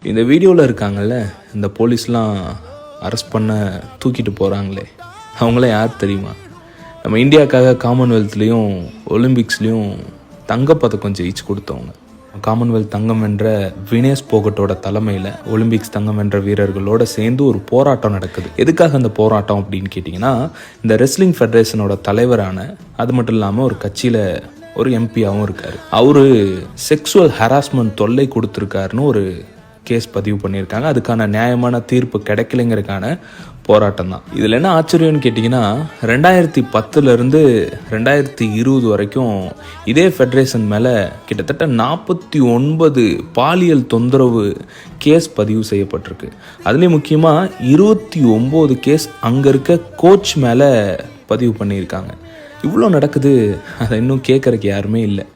இந்த வீடியோவில் இருக்காங்கல்ல, இந்த போலீஸ்லாம் அரெஸ்ட் பண்ண தூக்கிட்டு போகிறாங்களே, அவங்களாம் யார் தெரியுமா? நம்ம இந்தியாவுக்காக காமன்வெல்த்லேயும் ஒலிம்பிக்ஸ்லேயும் தங்கப்பதக்கம் ஜெயிச்சு கொடுத்தவங்க. காமன்வெல்த் தங்கம் வென்ற வினேஷ் போகட்டோட தலைமையில் ஒலிம்பிக்ஸ் தங்கம் வென்ற வீரர்களோட சேர்ந்து ஒரு போராட்டம் நடக்குது. எதுக்காக அந்த போராட்டம் அப்படின்னு கேட்டிங்கன்னா, இந்த ரெஸ்லிங் ஃபெடரேஷனோட தலைவரான, அது மட்டும் இல்லாமல் ஒரு கட்சியில் ஒரு எம்பியாகவும் இருக்கார். அவரு செக்ஸுவல் ஹராஸ்மெண்ட் தொல்லை கொடுத்துருக்காருன்னு ஒரு கேஸ் பதிவு பண்ணியிருக்காங்க. அதுக்கான நியாயமான தீர்ப்பு கிடைக்கலைங்கிறதுக்கான போராட்டம் தான். இதில் என்ன ஆச்சரியம்னு கேட்டிங்கன்னா, 2010 2020 வரைக்கும் இதே ஃபெடரேஷன் மேலே கிட்டத்தட்ட 49 பாலியல் தொந்தரவு கேஸ் பதிவு செய்யப்பட்டிருக்கு. அதுலேயும் முக்கியமாக 29 கேஸ் அங்கே இருக்க கோச் மேலே பதிவு பண்ணியிருக்காங்க. இவ்வளோ நடக்குது, அதை இன்னும் கேட்குறக்கு யாருமே இல்லை.